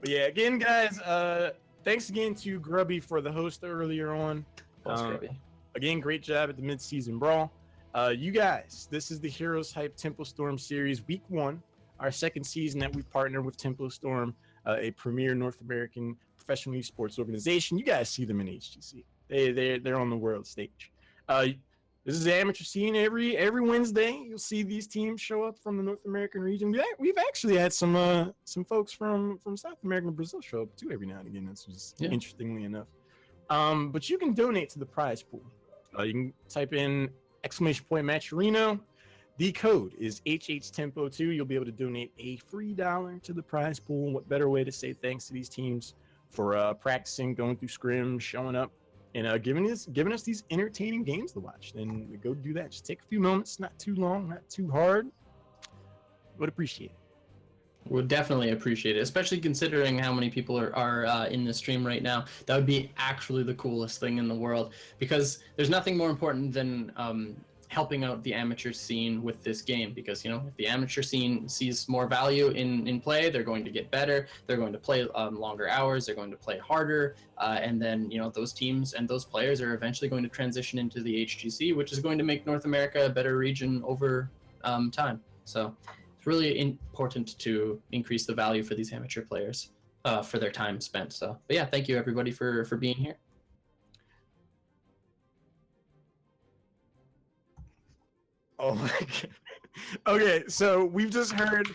But yeah, again, guys, thanks again to Grubby for the host earlier on. Grubby. Again, great job at the mid-season brawl. You guys, this is the Heroes Hype Tempo Storm series, week 1, our second season that we partnered with Tempo Storm, a premier North American professional esports organization. You guys see them in HGC. They're on the world stage. This is the amateur scene. Every Wednesday, you'll see these teams show up from the North American region. We've actually had some folks from South America and Brazil show up too every now and again. That's just interestingly enough. But you can donate to the prize pool. You can type in !Matcherino. The code is HHTempo2. You'll be able to donate a free $1 to the prize pool. What better way to say thanks to these teams for practicing, going through scrims, showing up, and giving us these entertaining games to watch. Then go do that. Just take a few moments, not too long, not too hard. Would appreciate it. Would definitely appreciate it, especially considering how many people are in the stream right now. That would be actually the coolest thing in the world, because there's nothing more important than helping out the amateur scene with this game, because if the amateur scene sees more value in play, they're going to get better, they're going to play longer hours, they're going to play harder, and then those teams and those players are eventually going to transition into the HGC, which is going to make North America a better region over time. So it's really important to increase the value for these amateur players for their time spent. So but yeah, thank you everybody for being here. Oh my god. Okay, so we've just heard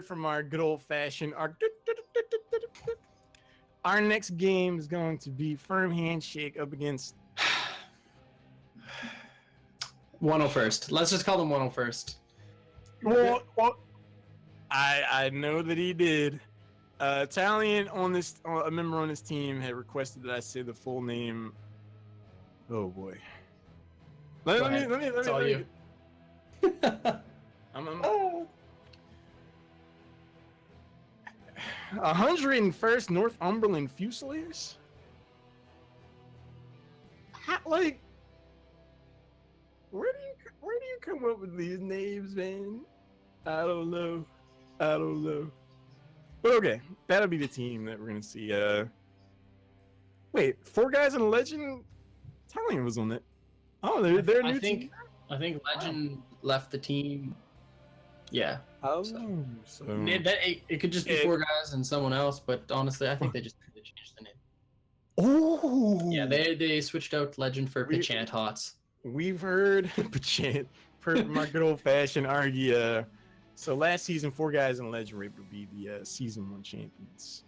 from our good old fashioned our next game is going to be Firm Handshake up against 101st. Let's just call them 101st. Well, I know that he did. Italian a member on this team had requested that I say the full name. Oh boy. Let me. It's all you. I'm 101st Umberland Fusiliers? Where do you come up with these names, man? I don't know. But okay, that'll be the team that we're gonna see. Wait, 4 guys in a Legend? Italian was on it. Oh, they're a new team. I think Legend left the team. Yeah. Oh, so it could just be 4 guys and someone else, but honestly, I think they just changed the name. Oh. Yeah, they switched out Legend for Pachant Hots. We've heard Pachant from our good old fashioned argue. So last season, 4 guys in Legend would be the season 1 champions.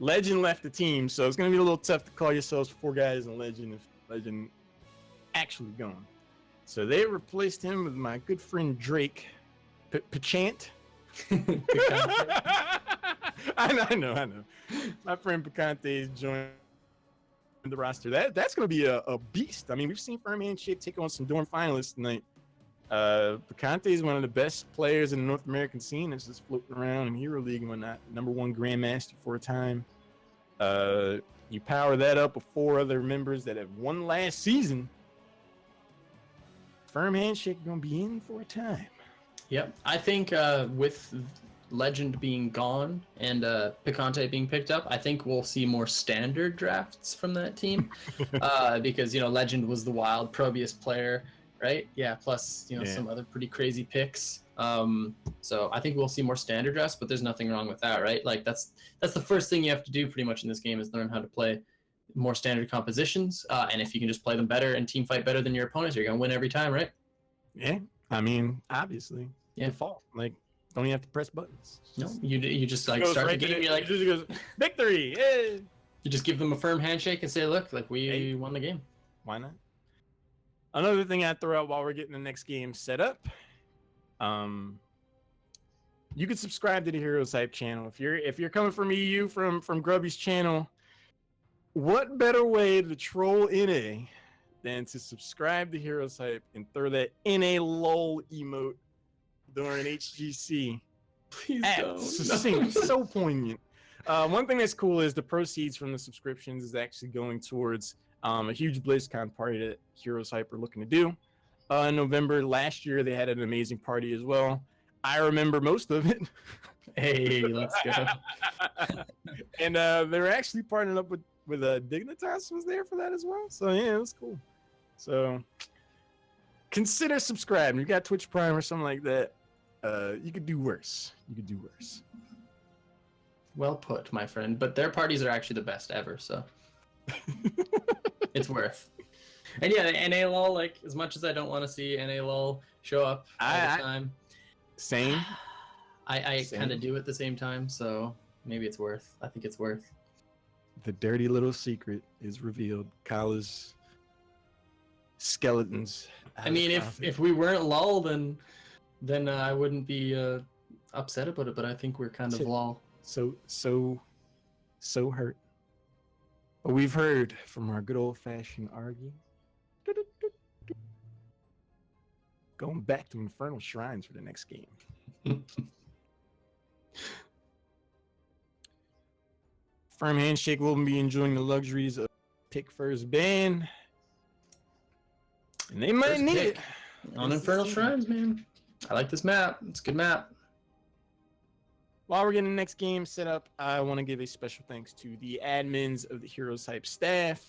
Legend left the team, so it's gonna be a little tough to call yourselves 4 guys in Legend if Legend actually gone. So they replaced him with my good friend Drake Pachant. I know. My friend Picante joined the roster. That's going to be a beast. I mean, we've seen Firm Handshake take on some dorm finalists tonight. Picante is one of the best players in the North American scene. That's just floating around in Hero League and whatnot. #1 Grandmaster for a time. You power that up with 4 other members that have won last season. Firm Handshake gonna be in for a time. Yep, I think with Legend being gone and Picante being picked up, I think we'll see more standard drafts from that team because Legend was the wild Probius player, right? Yeah, plus some other pretty crazy picks. So I think we'll see more standard drafts, but there's nothing wrong with that, right? Like that's the first thing you have to do pretty much in this game is learn how to play more standard compositions, and if you can just play them better and team fight better than your opponents, you're gonna win every time, right? Yeah, I mean, obviously, yeah. Default, like, don't even have to press buttons. No, you just like start the game. You're like, it just goes victory. Yeah. You just give them a firm handshake and say, look, like we won the game. Why not? Another thing I throw out while we're getting the next game set up, you can subscribe to the Heroes Hype channel if you're coming from EU from Grubby's channel. What better way to troll NA than to subscribe to Heroes Hype and throw that NA lol emote during HGC? Please don't. So poignant. One thing that's cool is the proceeds from the subscriptions is actually going towards a huge BlizzCon party that Heroes Hype are looking to do in November. Last year they had an amazing party as well. I remember most of it. Hey, let's go. And they were actually partnered up with Dignitas was there for that as well. So yeah, it was cool. So consider subscribing. You got Twitch Prime or something like that. You could do worse. You could do worse. Well put, my friend. But their parties are actually the best ever, so it's worth. And yeah, NA LOL, like, as much as I don't want to see NA LOL show up all the time. Same. I kind of do at the same time, so maybe it's worth. I think it's worth. The dirty little secret is revealed. Kyle's skeletons. I mean, if we weren't LOL, then I wouldn't be upset about it, but I think we're kind of LOL. So hurt. But we've heard from our good old-fashioned Argy. Going back to Infernal Shrines for the next game. Firm Handshake will be enjoying the luxuries of pick first ban. And they might First need pick it. On Infernal Shrines, man. I like this map. It's a good map. While we're getting the next game set up, I want to give a special thanks to the admins of the Heroes Hype staff.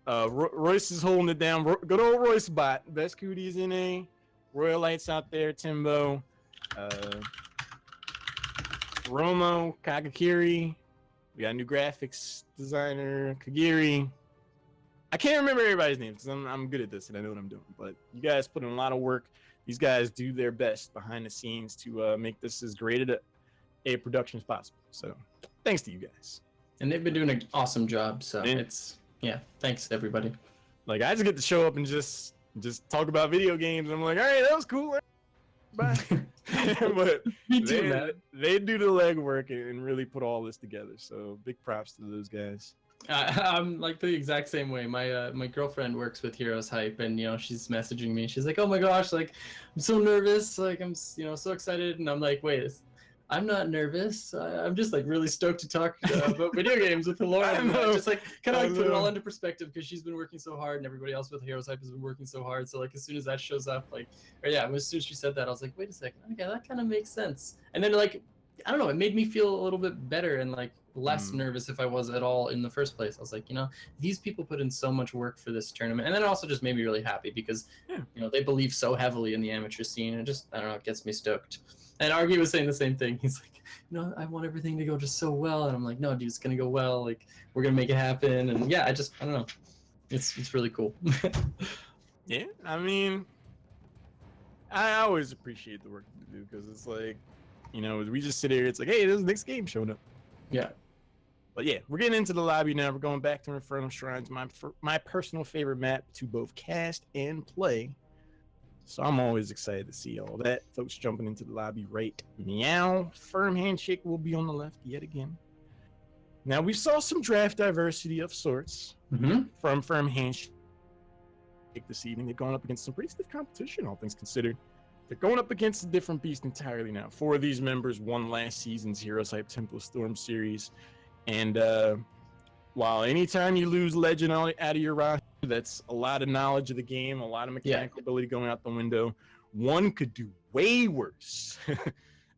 Royce is holding it down. Good old Royce bot. Best cooties in A. Royal Lights out there. Timbo. Romo. Kagakiri. We got a new graphics designer. Kagiri. I can't remember everybody's names because I'm good at this and I know what I'm doing. But you guys put in a lot of work. These guys do their best behind the scenes to make this as great a production as possible. So thanks to you guys. And they've been doing an awesome job. So thanks everybody. Like I just get to show up and just talk about video games. I'm like, all right, that was cool. Bye. But Me too, man. They do the legwork and really put all this together. So big props to those guys. I'm like the exact same way. My girlfriend works with Heroes Hype, and she's messaging me. She's like, "Oh my gosh, like I'm so nervous, like I'm so excited," and I'm like, "Wait, I'm not nervous. I'm just like really stoked to talk about video games with Lauren." Just like kind of like put it all into perspective because she's been working so hard, and everybody else with Heroes Hype has been working so hard. So like as soon as that shows up, as soon as she said that, I was like, "Wait a second, okay, that kind of makes sense." And then like I don't know, it made me feel a little bit better and like less nervous if I was at all in the first place. I was like, these people put in so much work for this tournament. And then it also just made me really happy because, they believe so heavily in the amateur scene. And just, I don't know, it gets me stoked. And Argy was saying the same thing. He's like, I want everything to go just so well. And I'm like, no, dude, it's going to go well. Like, we're going to make it happen. And yeah, I don't know. It's really cool. Yeah, I mean, I always appreciate the work you do because it's like, we just sit here. It's like, hey, there's the next game showing up. Yeah. But yeah, we're getting into the lobby now. We're going back to Infernal Shrines, my personal favorite map to both cast and play. So I'm always excited to see all that. Folks jumping into the lobby right meow. Firm Handshake will be on the left yet again. Now, we saw some draft diversity of sorts from Firm Handshake this evening. They're going up against some pretty stiff competition, all things considered. They're going up against a different beast entirely now. 4 of these members won last season's Heroes Hype Temple Storm series. And while anytime you lose Legend out of your roster, that's a lot of knowledge of the game, a lot of mechanical ability going out the window. One could do way worse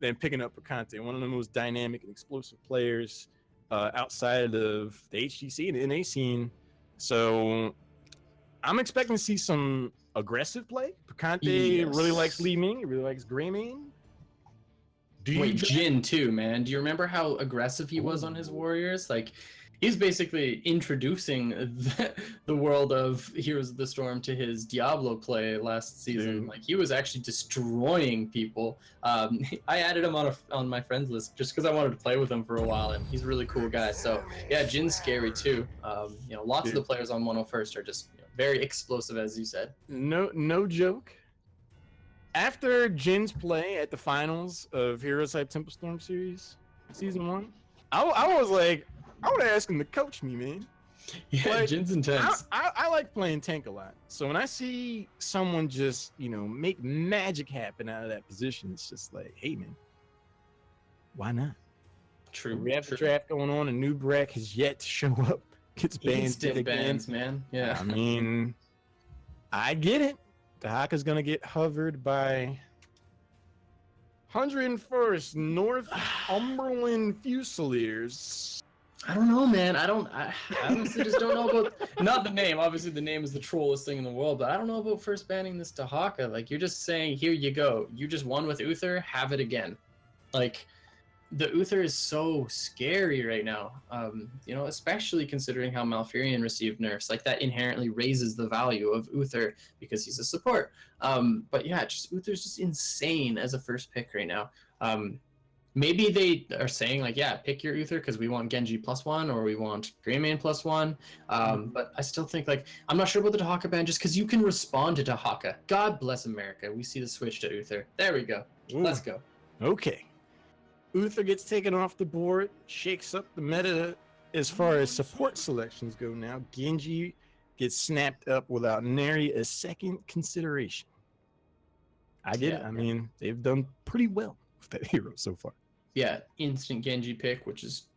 than picking up Picante, one of the most dynamic and explosive players outside of the HGC and the NA scene. So I'm expecting to see some aggressive play. Picante really likes Lee Ming. He really likes Greymane. Jin too, man. Do you remember how aggressive he was on his warriors? Like, he's basically introducing the world of Heroes of the Storm to his Diablo play last season. Dude. Like, he was actually destroying people. I added him on my friends list just because I wanted to play with him for a while, and he's a really cool guy. So yeah, Jin's scary too. Lots of the players on 101st are just very explosive, as you said. No joke. After Jin's play at the finals of Heroes Hype Temple Storm Series, Season 1, I was like, I would ask him to coach me, man. Yeah, like, Jin's intense. I like playing tank a lot. So when I see someone just, make magic happen out of that position, it's just like, hey, man, why not? True. We have the draft going on, and New Brack has yet to show up. Gets banned Instant bans, man. Yeah. I mean, I get it. The Haka's going to get hovered by 101st Northumberland Fusiliers. I don't know, man. I honestly just don't know about not the name. Obviously, the name is the trollest thing in the world, but I don't know about first banning this Dahaka. Like, you're just saying, here you go. You just won with Uther, have it again. Like, the Uther is so scary right now. You know, especially considering how Malfurion received nerfs. Like, that inherently raises the value of Uther because he's a support. But yeah, just Uther's just insane as a first pick right now. Maybe they are saying, like, yeah, pick your Uther because we want Genji +1 or we want Greymane +1. But I still think, like, I'm not sure about the Dahaka ban just because you can respond to Dahaka. God bless America. We see the switch to Uther. There we go. Ooh. Let's go. Okay. Uther gets taken off the board, shakes up the meta as far as support selections go now. Genji gets snapped up without nary a second consideration. I get it. I mean, they've done pretty well with that hero so far. Yeah, instant Genji pick, which is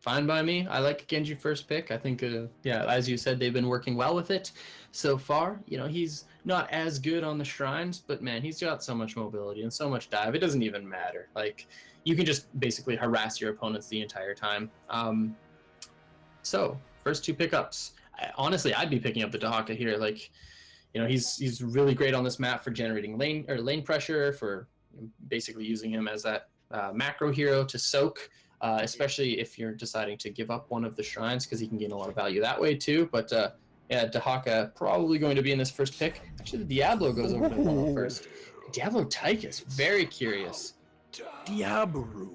fine by me. I like Genji first pick. I think, yeah, as you said, they've been working well with it so far. You know, he's not as good on the shrines, but man, he's got so much mobility and so much dive. It doesn't even matter. Like, you can just basically harass your opponents the entire time. So, first two pickups. Honestly, I'd be picking up the Dahaka here. Like, you know, he's really great on this map for generating lane pressure, for basically using him as that macro hero to soak, especially if you're deciding to give up one of the shrines, because he can gain a lot of value that way too. But yeah, Dahaka probably going to be in this first pick. Actually, the Diablo goes over to 101st. Diablo Tychus, very curious. Diablo,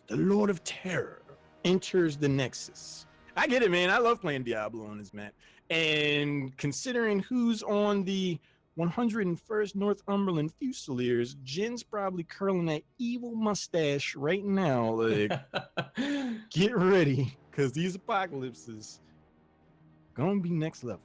the Lord of Terror, enters the Nexus. I get it, man. I love playing Diablo on this map. And considering who's on the 101st Northumberland Fusiliers, Jin's probably curling that evil mustache right now. Like, get ready, because these apocalypses gonna be next level.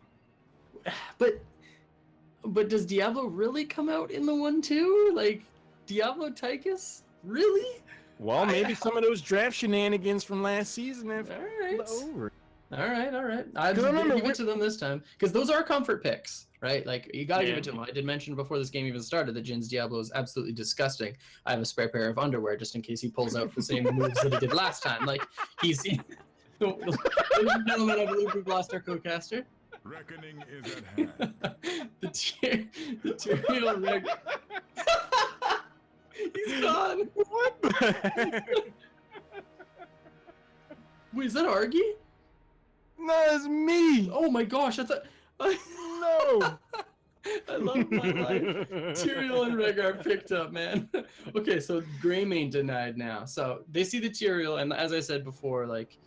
But does Diablo really come out in the 1-2? Like, Diablo Tychus? Really? Well, maybe some of those draft shenanigans from last season have over. All right. I remember give it to them this time, because those are comfort picks, right? Like, you gotta give it to them. I did mention before this game even started that Jin's Diablo is absolutely disgusting. I have a spare pair of underwear just in case he pulls out the same moves that he did last time. Like, he's... Ladies and gentlemen, I believe we've lost our co-caster. Reckoning is at hand. the Tyrael Reg... He's gone. What the Wait, is that Argy? No, it's me. Oh my gosh, I thought... No. I love my life. Tyrael and Reg are picked up, man. Okay, so Greymane denied now. So they see the Tyrael, and as I said before, like...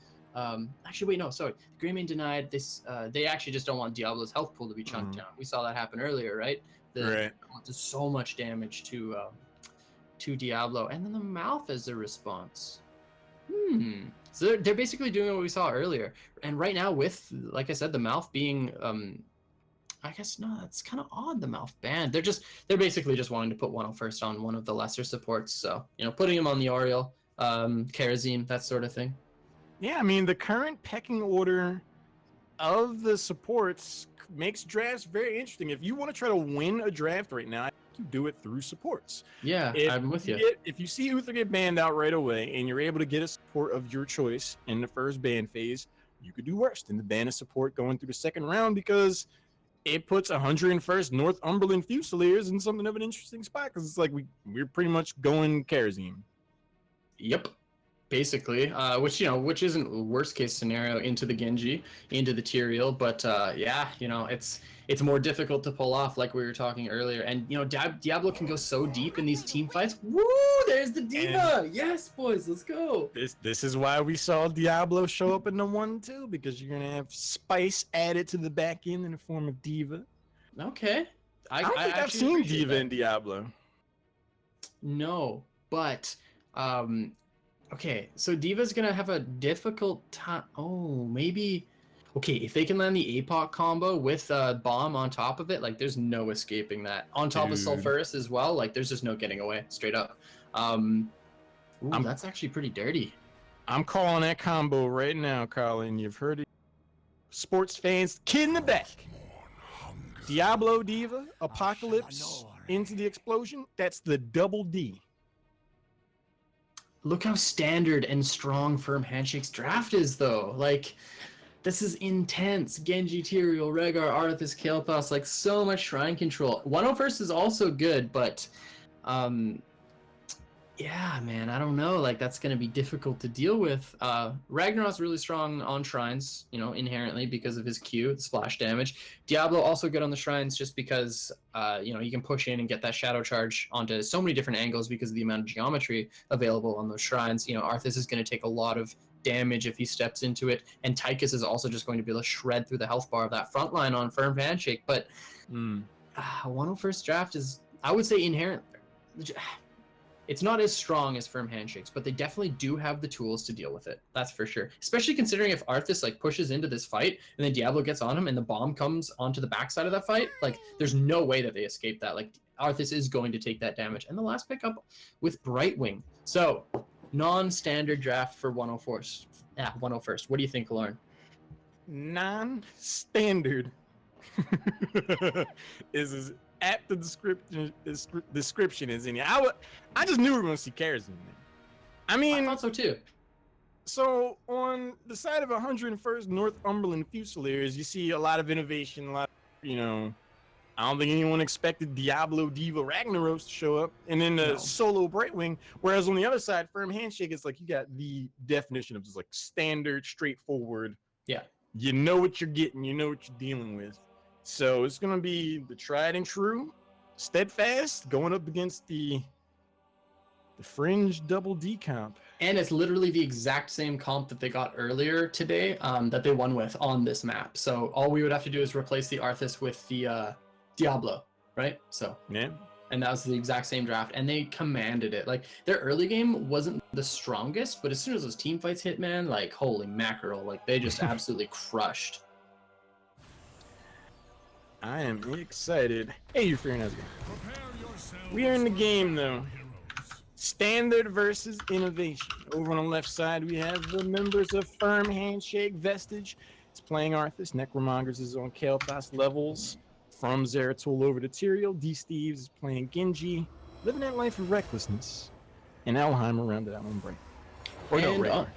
actually, wait, no, sorry. Greymane denied this. They actually just don't want Diablo's health pool to be chunked down. We saw that happen earlier, right? Right. Does so much damage to Diablo, and then the mouth as a response. So they're basically doing what we saw earlier, and right now with, like I said, the mouth being, I guess no, that's kind of odd. The mouth banned. They're basically just wanting to put 101st on one of the lesser supports. So, you know, putting him on the Oriel, Karazim, that sort of thing. Yeah, I mean, the current pecking order of the supports makes drafts very interesting. If you want to try to win a draft right now, I think you do it through supports. Yeah, I'm with you. If you see Uther get banned out right away and you're able to get a support of your choice in the first ban phase, you could do worse than the ban of support going through the second round, because it puts 101st Northumberland Fusiliers in something of an interesting spot, because it's like we're pretty much going Karazim. Yep. Basically, which isn't worst case scenario into the Genji, into the Tyrael, but yeah, you know, it's more difficult to pull off, like we were talking earlier. And you know, Diablo can go so deep in these team fights. Woo! There's the diva. And yes, boys, let's go. This is why we saw Diablo show up in the 1-2, because you're gonna have spice added to the back end in the form of diva. Okay, I don't think I've seen diva in Diablo. No, but okay, so Diva's gonna have a difficult time. Oh, maybe. Okay, if they can land the APOC combo with bomb on top of it, like, there's no escaping that. On top of Sulfuris as well, like, there's just no getting away, straight up. That's actually pretty dirty. I'm calling that combo right now, Colin. You've heard it. Sports fans, kid in the back. Diablo Diva, Apocalypse, into the explosion. That's the double D. look how standard and strong Firm Handshake's draft is, though. Like, this is intense. Genji, Tyrael, Rhaegar, Arthas, Kael'thas, like so much shrine control. 101st is also good, but yeah, man, I don't know. Like, that's going to be difficult to deal with. Ragnarok's really strong on shrines, you know, inherently because of his Q, the splash damage. Diablo also good on the shrines just because, you know, you can push in and get that shadow charge onto so many different angles because of the amount of geometry available on those shrines. You know, Arthas is going to take a lot of damage if he steps into it, and Tychus is also just going to be able to shred through the health bar of that front line on Firm Handshake. But 101st draft is, I would say, inherent. It's not as strong as Firm Handshakes, but they definitely do have the tools to deal with it. That's for sure. Especially considering if Arthas like pushes into this fight and then Diablo gets on him and the bomb comes onto the backside of that fight, like there's no way that they escape that. Like Arthas is going to take that damage. And the last pickup with Brightwing. So non-standard draft for 101st. Yeah, 101st. What do you think, Lauren? Non-standard is as apt the description is in here. I just knew we were gonna see Karazhan in there. I mean, I thought so too. So on the side of 101st Northumberland Fusiliers, you see a lot of innovation, a lot of, you know, I don't think anyone expected Diablo Diva Ragnaros to show up, and then the solo Brightwing. Whereas on the other side, Firm Handshake is like you got the definition of just like standard, straightforward. Yeah, you know what you're getting, you know what you're dealing with. So it's gonna be the tried and true, steadfast, going up against the fringe double D comp. And it's literally the exact same comp that they got earlier today, that they won with on this map. So all we would have to do is replace the Arthas with the Diablo, right? So yeah. And that was the exact same draft, and they commanded it. Like, their early game wasn't the strongest, but as soon as those team fights hit, man, like, holy mackerel, like, they just absolutely crushed. I am excited. Hey, you're fearing us. We are in the game, though. Standard versus innovation. Over on the left side, we have the members of Firm Handshake. Vestige is playing Arthas. Necromongers is on Kael'thas levels. From Zeratul over to Tyrael, D-Steves is playing Genji, living that life of recklessness, and Alheimer rounded out on break. Or no, Rhaegar.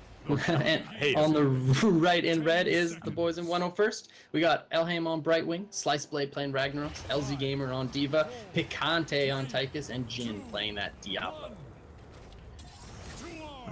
And on the right in red is the boys in 101st. We got Elhaim on Brightwing, Slice Blade playing Ragnaros, LZ Gamer on Diva, Picante on Tychus, and Jin playing that Diablo.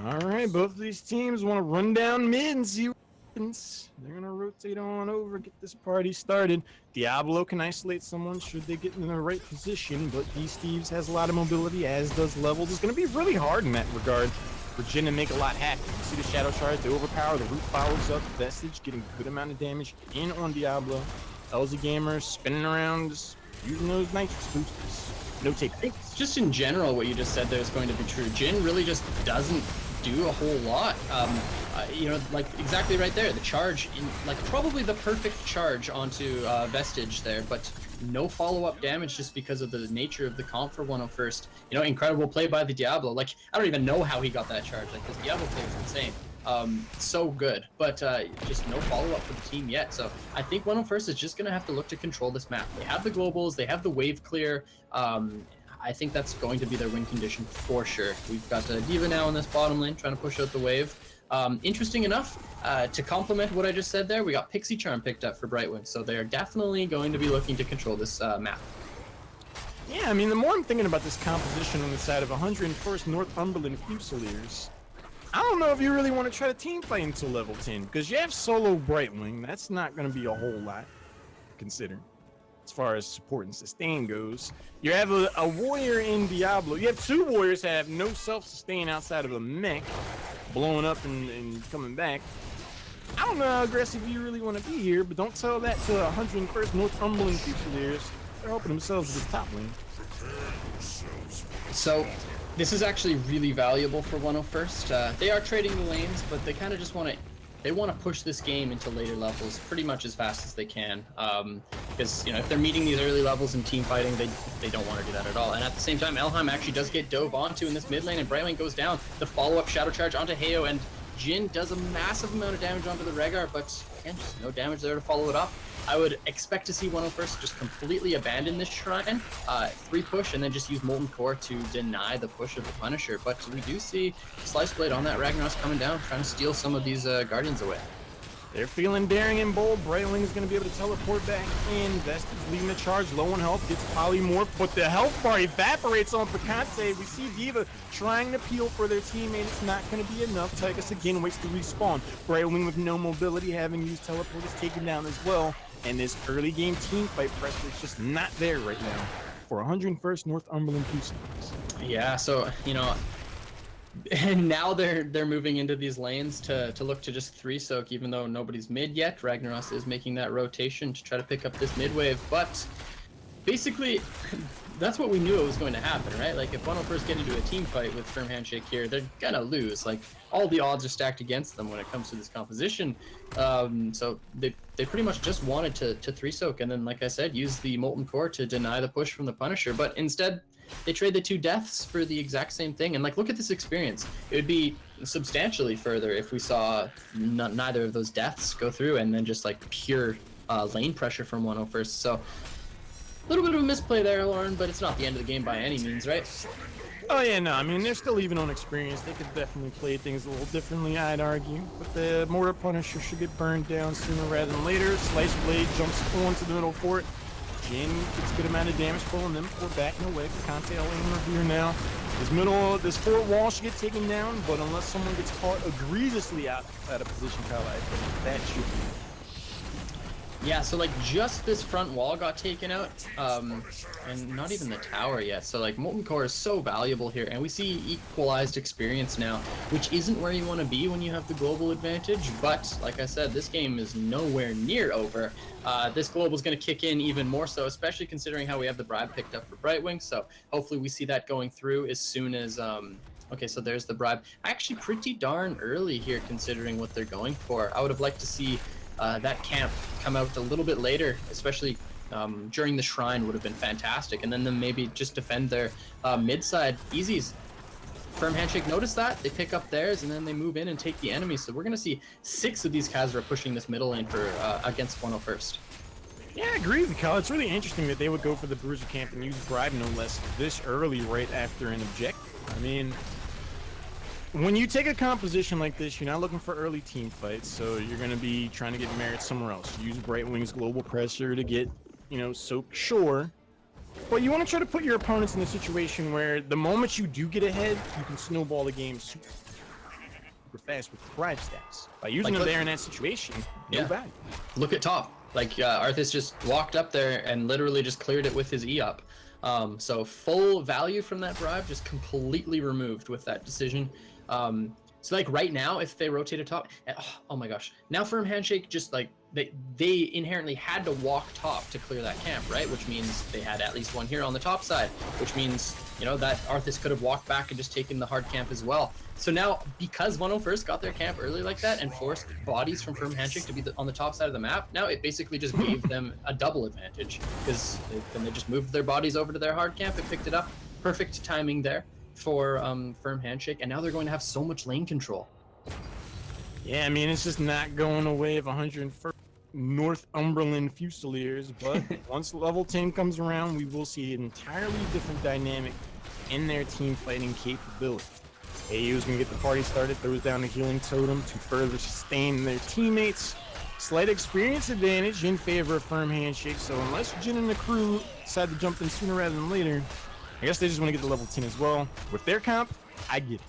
All right, both of these teams want to run down mid and see what happens. They're going to rotate on over, get this party started. Diablo can isolate someone should they get in the right position, but D-Steves has a lot of mobility, as does Levels. It's going to be really hard in that regard for Jin to make a lot happen. You see the Shadow Charge, the Overpower, the Root follows up, Vestige getting a good amount of damage in on Diablo. LZ Gamer spinning around, just using those Nitrous boosters. No take. I think just in general what you just said there is going to be true. Jin really just doesn't do a whole lot. You know, like exactly right there, the charge, like probably the perfect charge onto Vestige there, but no follow-up damage just because of the nature of the comp for 101st. You know, incredible play by the Diablo. Like, I don't even know how he got that charge. Like, this Diablo play is insane. So good, but just no follow-up for the team yet. So I think 101st is just going to have to look to control this map. They have the globals, they have the wave clear. I think that's going to be their win condition for sure. We've got Diva now in this bottom lane trying to push out the wave. Interesting enough, to complement what I just said there, we got Pixie Charm picked up for Brightwing, so they're definitely going to be looking to control this map. Yeah, I mean, the more I'm thinking about this composition on the side of 101st Northumberland Fusiliers, I don't know if you really want to try to team fight until level 10, because you have solo Brightwing. That's not going to be a whole lot, considering, as far as support and sustain goes. You have a warrior in Diablo. You have two warriors that have no self-sustain outside of a mech, blowing up and coming back. I don't know how aggressive you really want to be here, but don't tell that to 101st Northumberland Fusiliers. They're helping themselves with this top lane. So this is actually really valuable for 101st. They are trading the lanes, but they kind of just want to push this game into later levels pretty much as fast as they can. Because, you know, if they're meeting these early levels in team fighting, they don't want to do that at all. And at the same time, Elhaim actually does get dove onto in this mid lane, and Brightwing goes down. The follow-up Shadow Charge onto Heyo, and Jin does a massive amount of damage onto the Rhaegar, but again, just no damage there to follow it up. I would expect to see 101st just completely abandon this shrine, 3 push, and then just use Molten Core to deny the push of the Punisher. But we do see Slice Blade on that Ragnaros coming down, trying to steal some of these Guardians away. They're feeling daring and bold. Brightwing is going to be able to teleport back in. Vestige leading the charge, low on health, gets polymorph, but the health bar evaporates on Picante. We see Diva trying to peel for their teammate. It's not going to be enough. Tychus again waits to respawn. Brightwing with no mobility, having used teleport, is taken down as well. And this early game team fight pressure is just not there right now for 101st Northumberland Fusiliers. Yeah, so, you know, and now they're moving into these lanes to look to just 3-soak, even though nobody's mid yet. Ragnaros is making that rotation to try to pick up this mid wave, but basically that's what we knew it was going to happen, right? Like, if 101st get into a team fight with Firm Handshake here, they're gonna lose. Like, all the odds are stacked against them when it comes to this composition. So they pretty much just wanted to 3-soak, and then, like I said, use the Molten Core to deny the push from the Punisher, but instead they trade the 2 deaths for the exact same thing. And like, look at this experience. It would be substantially further if we saw neither of those deaths go through, and then just like pure lane pressure from 101st. So a little bit of a misplay there, Lauren, but it's not the end of the game by any means, right? Oh yeah, no, I mean, they're still even on experience. They could definitely play things a little differently, I'd argue. But the Mortar Punisher should get burned down sooner rather than later. Slice Blade jumps onto the middle fort. Jin gets a good amount of damage, pulling them for backing away. Conte over here now. This fort wall should get taken down, but unless someone gets caught egregiously out of position, Kyle, I think that should be. Yeah, so like just this front wall got taken out, and not even the tower yet. So like Molten Core is so valuable here, and we see equalized experience now, which isn't where you want to be when you have the global advantage. But like I said, this game is nowhere near over. This global is going to kick in even more so, especially considering how we have the bribe picked up for Brightwing. So hopefully we see that going through as soon as. Okay, so there's the bribe. Actually, pretty darn early here considering what they're going for. I would have liked to see that camp come out a little bit later, especially during the shrine would have been fantastic, and then them maybe just defend their mid side easies. Firm Handshake noticed that, they pick up theirs, and then they move in and take the enemy. So we're going to see 6 of these Khazra pushing this middle lane for against 101st. Yeah, I agree with you, Kyle. It's really interesting that they would go for the Bruiser camp and use bribe no less this early right after an objective. I mean, when you take a composition like this, you're not looking for early team fights, so you're going to be trying to get merit somewhere else. Use Brightwing's global pressure to get, soak, sure. But you want to try to put your opponents in a situation where the moment you do get ahead, you can snowball the game super fast with bribe stacks. By using them there in that situation, no bad. Look at top. Like, Arthas just walked up there and literally just cleared it with his E-up. So full value from that bribe just completely removed with that decision. So like right now, if they rotate a top, oh my gosh, now Firm Handshake just like they inherently had to walk top to clear that camp, right? Which means they had at least one here on the top side, which means, that Arthas could have walked back and just taken the hard camp as well. So now, because 101st got their camp early like that and forced bodies from Firm Handshake to be on the top side of the map, now it basically just gave them a double advantage, because then they just moved their bodies over to their hard camp and picked it up. Perfect timing there for Firm Handshake, and now they're going to have so much lane control. Yeah, I mean, it's just not going away of 101st Northumberland Fusiliers, but once level 10 comes around, we will see an entirely different dynamic in their team fighting capability. AU is going to get the party started, throws down the healing totem to further sustain their teammates. Slight experience advantage in favor of Firm Handshake, so unless Jin and the crew decide to jump in sooner rather than later, I guess they just want to get to level 10 as well. With their comp, I get it.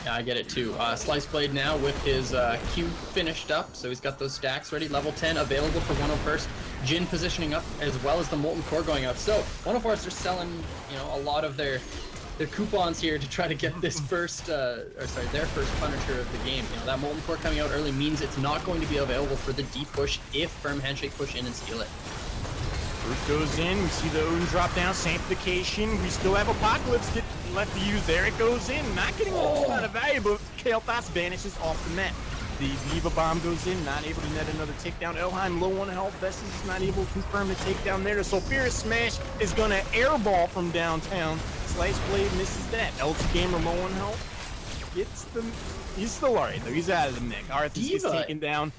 Yeah, I get it too. Slice Blade now with his Q finished up, so he's got those stacks ready. Level 10 available for 101st. Jin positioning up as well as the Molten Core going out. So 101st are selling, a lot of their coupons here to try to get this their first Punisher of the game. That Molten Core coming out early means it's not going to be available for the deep push if Firm Handshake push in and steal it. Bruce goes in, we see the Odin drop down, Sanctification, we still have Apocalypse get left to use, there it goes in, not getting a whole lot of value, but Kael'thas vanishes off the net. The Diva Bomb goes in, not able to net another takedown. Elheim low on health, Vestas is not able to confirm the takedown there. The Sulfuris Smash is gonna airball from downtown. Slice Blade misses that. LG Gamer low on health, gets the He's still alright though. He's out of the mech. Arthas gets Diva. taken down.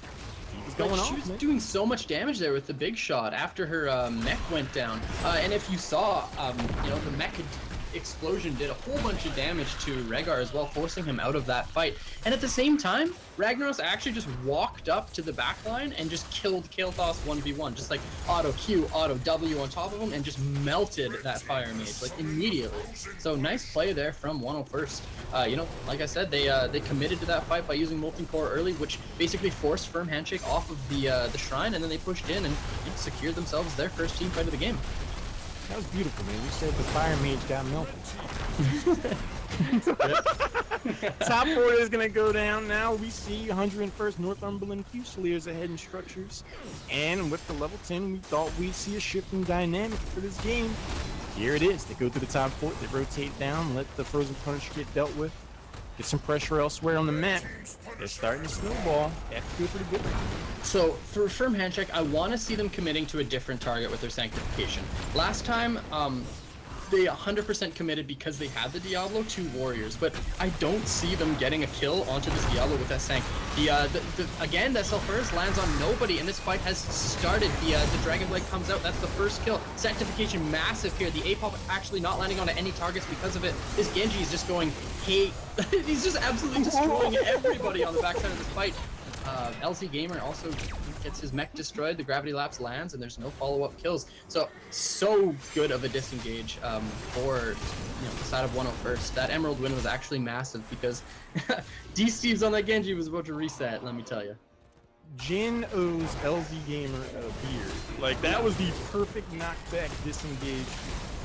Diva's going She off, was man. doing so much damage there with the big shot after her mech went down. And if you saw, the mech explosion did a whole bunch of damage to Rhaegar as well, forcing him out of that fight. And at the same time, Ragnaros actually just walked up to the backline and just killed Kael'thas 1v1, just like auto Q, auto W on top of him, and just melted that Fire Mage like immediately. So nice play there from 101st. Like I said, they committed to that fight by using Molten Core early, which basically forced Firm Handshake off of the shrine, and then they pushed in and secured themselves their first team fight of the game. That was beautiful, man. You said the Fire Mage got melted. Top 4 is going to go down now. We see 101st Northumberland Fusiliers ahead in structures. And with the level 10, we thought we'd see a shift in dynamic for this game. Here it is. They go through the top 4, they rotate down, let the Frozen Punch get dealt with, get some pressure elsewhere on the map. They're starting to snowball. That feels pretty good. So for Firm Handshake, I want to see them committing to a different target with their Sanctification. Last time, they 100% committed because they had the Diablo to Warriors, but I don't see them getting a kill onto this Diablo with that Sanct. Again, that Sulfuras lands on nobody, and this fight has started. The Dragon Blade comes out, that's the first kill. Sanctification massive here. The APOP actually not landing onto any targets because of it. This Genji is just going, hey, he's just absolutely destroying everybody on the backside of this fight. LZ Gamer also gets his mech destroyed, the Gravity Lapse lands, and there's no follow-up kills. So good of a disengage for the side of 101st. That Emerald win was actually massive because D-Steve's on that Genji was about to reset, let me tell you. Jin owes LZ Gamer a beard. Like, that was the perfect knockback disengage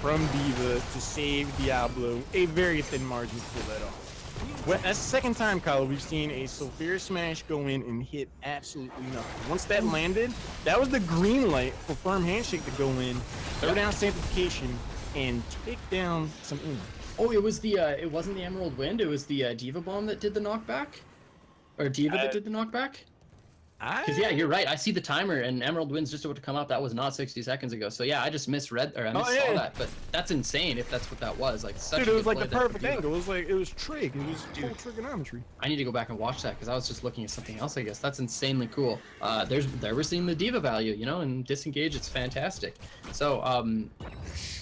from Diva to save Diablo. A very thin margin to pull that off. Well, that's the second time, Kyle, we've seen a Sulfur Smash go in and hit absolutely nothing. Once that landed, that was the green light for Firm Handshake to go in, throw down Sanctification, and take down some Uno. Oh, it was it wasn't the Emerald Wind, it was the Diva Bomb that did the knockback? Or Diva that did the knockback? Because yeah, you're right. I see the timer and Emerald Wind's just about to come up. That was not 60 seconds ago. So yeah, I just misread or I missaw that. But that's insane if that's what that was. Like, such dude, a it was good like the play perfect angle. It was trig. It was full trigonometry. I need to go back and watch that because I was just looking at something else. I guess that's insanely cool. There we're seeing the Diva value, and disengage. It's fantastic. So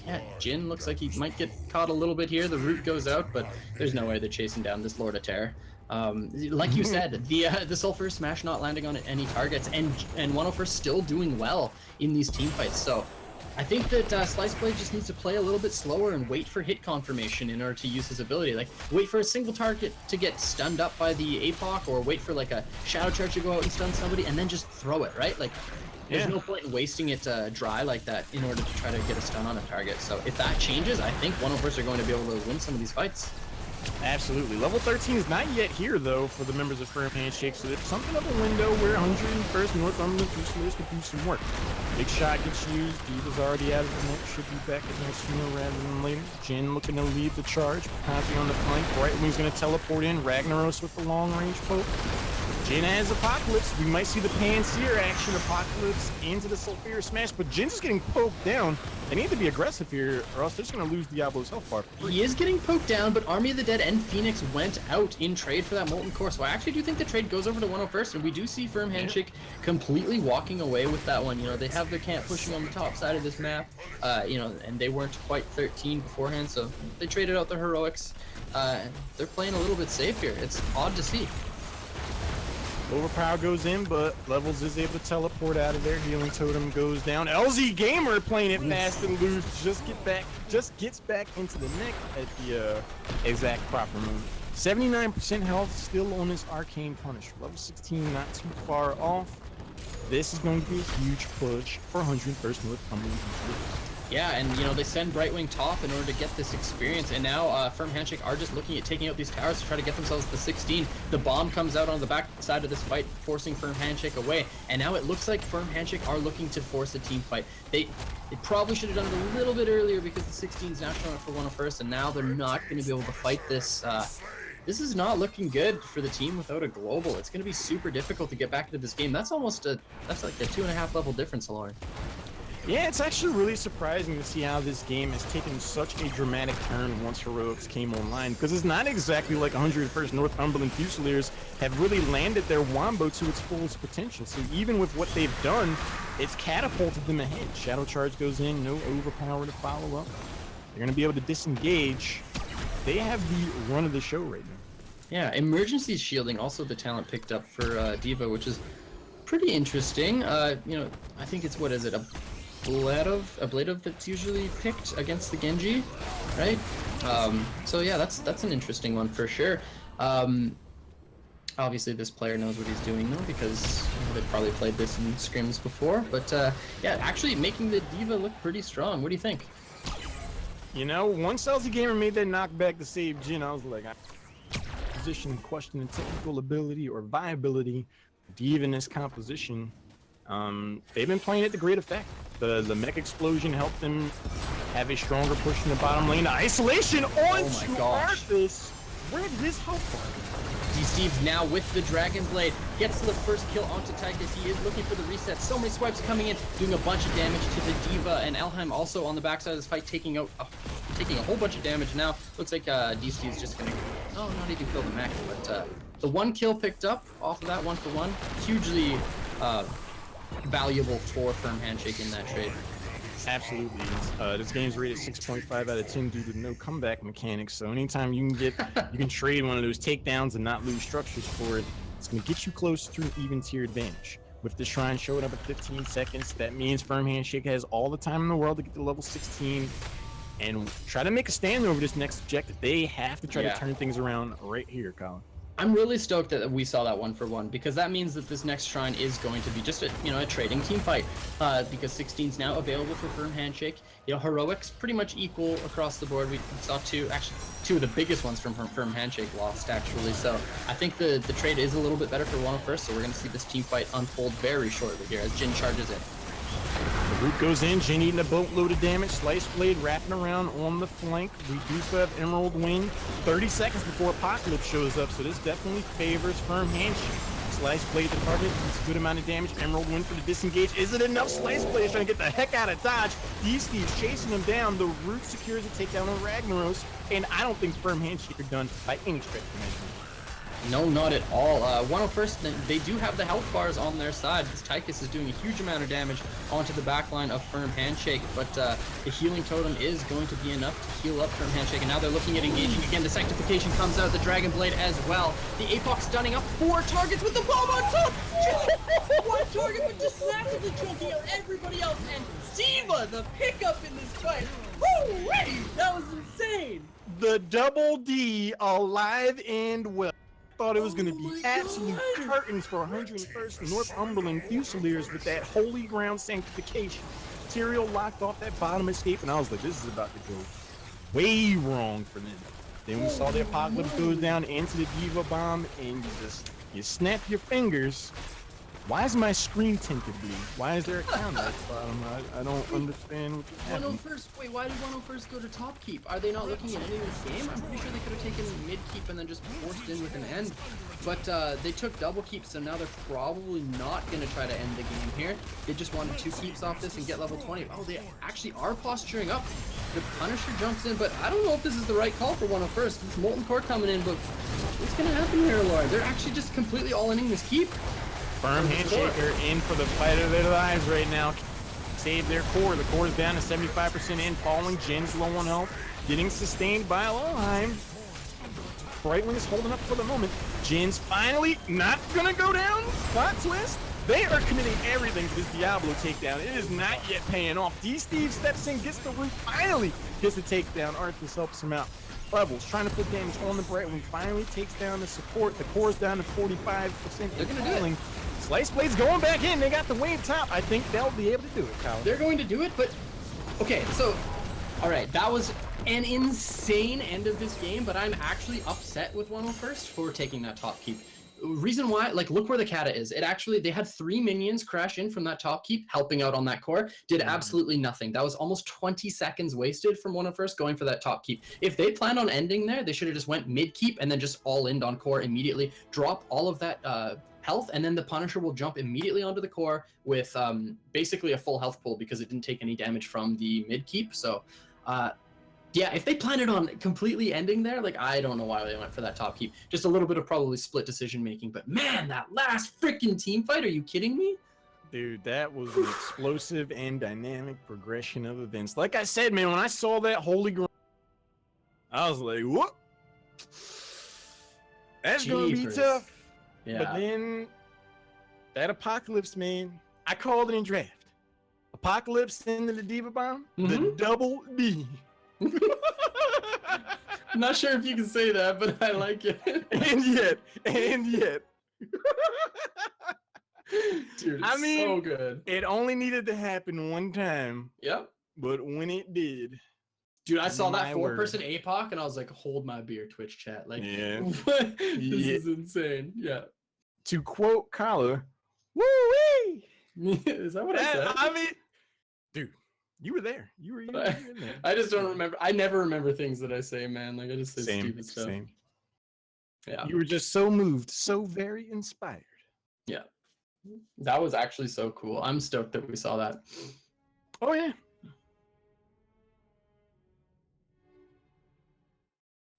yeah, Jin looks like he might get caught a little bit here. The root goes out, but there's no way they're chasing down this Lord of Terror. Like you said, the Sulfur Smash not landing on any targets, and 101st still doing well in these team fights. So I think that Sliceblade just needs to play a little bit slower and wait for hit confirmation in order to use his ability. Like, wait for a single target to get stunned up by the APOC, or wait for like a Shadow Charge to go out and stun somebody, and then just throw it, right? Like, there's no point in wasting it dry like that in order to try to get a stun on a target. So if that changes, I think 101st are going to be able to win some of these fights. Absolutely. Level 13 is not yet here, though, for the members of Firm Handshake, so there's something of a window where 101st Northumberland Fusiliers could do some work. Big shot gets used. Diva's already out of the net. Should be back in there sooner rather than later. Jin looking to lead the charge. Poppy on the flank. Right wing's going to teleport in. Ragnaros with the long-range poke. Jin has Apocalypse. We might see the Panseer action. Apocalypse into the Sulfur Smash, but Jin's just getting poked down. They need to be aggressive here, or else they're just going to lose Diablo's health bar. He is getting poked down, but Army of the Dead and Phoenix went out in trade for that Molten Core. So I actually do think the trade goes over to 101st, and we do see Firm Handshake completely walking away with that one. They have their camp pushing on the top side of this map, and they weren't quite 13 beforehand, so they traded out their heroics. They're playing a little bit safe here. It's odd to see. Overpower goes in, but Levels is able to teleport out of there. Healing Totem goes down. LZ Gamer playing it fast and loose. Just gets back into the neck at the exact proper moment. 79% health still on his Arcane Punish. Level 16 not too far off. This is going to be a huge push for 101st Northumberland. Yeah, and they send Brightwing top in order to get this experience, and now Firm Handshake are just looking at taking out these towers to try to get themselves the 16. The bomb comes out on the back side of this fight, forcing Firm Handshake away, and now it looks like Firm Handshake are looking to force a team fight. They probably should have done it a little bit earlier because the 16 is now showing up for 101st, and now they're not going to be able to fight this. This is not looking good for the team without a global. It's going to be super difficult to get back into this game. That's like a 2.5 level difference, Lauren. Yeah, it's actually really surprising to see how this game has taken such a dramatic turn once Heroics came online, because it's not exactly like 101st Northumberland Fusiliers have really landed their Wombo to its fullest potential. So even with what they've done, it's catapulted them ahead. Shadow Charge goes in, no overpower to follow up. They're going to be able to disengage. They have the run of the show right now. Yeah, emergency shielding, also the talent picked up for D.Va, which is pretty interesting. You know, I think it's, what is it, a Ablative that's usually picked against the Genji, right? So yeah, that's an interesting one for sure. Obviously this player knows what he's doing though, because they've probably played this in scrims before, but yeah, actually making the D.Va look pretty strong. What do you think? You know, once LZ Gamer made that knockback to save Jin, I was like, position questioning technical ability or viability, D.Va in this composition. They've been playing it to great effect. The mech explosion helped them have a stronger push in the bottom lane. The isolation onto Arthas. Where did this help from? D-Steve now with the Dragon Blade gets to the first kill onto Tychus. He is looking for the reset. So many swipes coming in, doing a bunch of damage to the D.Va, and Elheim also on the backside of this fight taking a whole bunch of damage now. Looks like D-Steve's just gonna, oh, not even kill the mech, but the one kill picked up off of that 1-for-1, hugely valuable for Firm Handshake in that trade. Absolutely. This game's rated 6.5 out of 10 due to no comeback mechanics. So anytime you can trade one of those takedowns and not lose structures for it, it's going to get you close to an even tier advantage. With the Shrine showing up at 15 seconds, that means Firm Handshake has all the time in the world to get to level 16 and try to make a stand over this next objective. They have to try to turn things around right here, Colin. I'm really stoked that we saw that 1-for-1, because that means that this next shrine is going to be just a trading team fight, because 16 is now available for Firm Handshake. You know, heroics pretty much equal across the board. We saw two of the biggest ones from Firm Handshake lost actually. So I think the trade is a little bit better for 101st. So we're going to see this team fight unfold very shortly here as Jin charges in. The root goes in, Jin eating a boatload of damage, Slice Blade wrapping around on the flank. We do still have Emerald Wing 30 seconds before Apocalypse shows up, so this definitely favors Firm Handshake. Slice Blade the target, it's a good amount of damage. Emerald Wing for the disengage. Is it enough? Slice Blade is trying to get the heck out of dodge. D-Steve's chasing him down. The root secures a takedown on Ragnaros, and I don't think Firm Handshake are done by any stretch of the measurement. No, not at all. 101st, they do have the health bars on their side. This Tychus is doing a huge amount of damage onto the backline of Firm Handshake, but the healing totem is going to be enough to heal up Firm Handshake, and now they're looking at engaging again. The Sanctification comes out, the Dragon Blade as well. The Apox stunning up 4 targets with the bomb on top! One target, but just massively choking out everybody else, and D.Va, the pickup in this fight. Woo-wee! That was insane! The double D alive and well. Thought it was going to be absolute curtains for 101st Northumberland Fusiliers with that holy ground sanctification. Material locked off that bottom escape, and I was like, this is about to go way wrong for them. Then we saw the Apocalypse go down into the D.Va bomb, and you snap your fingers. Why is my screen tinted blue? Why is there a counter at the bottom? I don't understand what's happening. 101st, wait, why did 101st go to top keep? Are they not looking at ending this game? I'm pretty sure they could have taken mid keep and then just forced in with an end. But they took double keep, so now they're probably not going to try to end the game here. They just wanted 2 keeps off this and get level 20. Oh, they actually are posturing up. The Punisher jumps in, but I don't know if this is the right call for 101st. It's Molten Core coming in, but what's going to happen here, Lauren? They're actually just completely all-inning this keep. Firm Handshake are in for the fight of their lives right now. Save their core. The core is down to 75% in, falling. Jin's low on health, getting sustained by Alheim. Brightwing is holding up for the moment. Jin's finally not gonna go down. Plot twist. They are committing everything to this Diablo takedown. It is not yet paying off. D-Steve steps in, gets the root, finally gets the takedown. Arthas helps him out. Levels trying to put damage on the Brightwing, finally takes down the support. The core's down to 45%. They're gonna do it. Slice Blade's going back in. They got the wave top. I think they'll be able to do it, Kyle. They're going to do it, but okay, so all right, that was an insane end of this game, but I'm actually upset with 101st for taking that top keep. Reason why, like, look where the Kata is. It actually, they had 3 minions crash in from that top keep, helping out on that core, did absolutely nothing. That was almost 20 seconds wasted from 101st going for that top keep. If they planned on ending there, they should have just went mid keep and then just all in on core immediately, drop all of that health, and then the Punisher will jump immediately onto the core with basically a full health pool because it didn't take any damage from the mid keep. So yeah, if they planned it on completely ending there, like, I don't know why they went for that top keep. Just a little bit of probably split decision making, but man, that last freaking team fight, are you kidding me? Dude, that was an explosive and dynamic progression of events. Like I said, man, when I saw that Holy Grail, I was like, what? That's going to be tough. Yeah. But then that Apocalypse, man, I called it in draft. Apocalypse into the Diva Bomb, the double D. I'm not sure if you can say that, but I like it. and yet. Dude, I mean, so good. It only needed to happen one time. Yep. But when it did, dude, I saw that 4-person APOC and I was like, hold my beer, Twitch chat. Like, yeah. What? This is insane. Yeah. To quote Kala, woo-wee! Is that what I said? I mean, dude, you were there. You were in there. I just don't remember. I never remember things that I say, man. Like, I just say stupid stuff. Same. Yeah. You were just so moved, so very inspired. Yeah. That was actually so cool. I'm stoked that we saw that. Oh, yeah.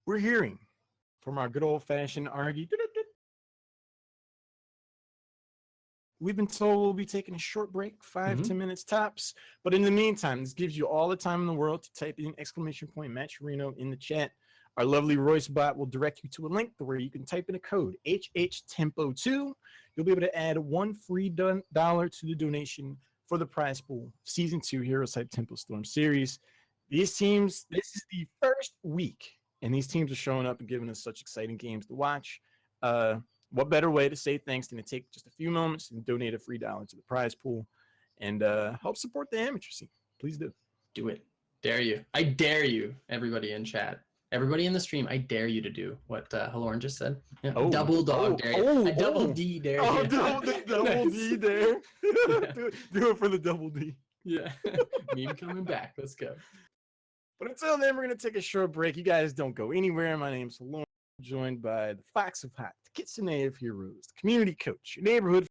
We're hearing from our good old-fashioned argy. We've been told we'll be taking a short break, 5-10 minutes tops. But in the meantime, this gives you all the time in the world to type in !Matcherino in the chat. Our lovely Royce bot will direct you to a link where you can type in a code, HHTempo2. You'll be able to add $1 free to the donation for the prize pool. Season 2 Heroes Hype Tempo Storm series. These teams, this is the first week, and these teams are showing up and giving us such exciting games to watch. What better way to say thanks than to take just a few moments and donate a free $1 to the prize pool and help support the amateur scene. Please do. Do it. Dare you. I dare you, everybody in chat. Everybody in the stream, I dare you to do what Haloran just said. Yeah. Double dog dare you. I double D dare you. Double D dare. Do it for the double D. Yeah. Meme coming back. Let's go. But until then, we're going to take a short break. You guys don't go anywhere. My name's Haloran, joined by the Fox of Hot, the Kitsune of Heroes, the community coach, your neighborhood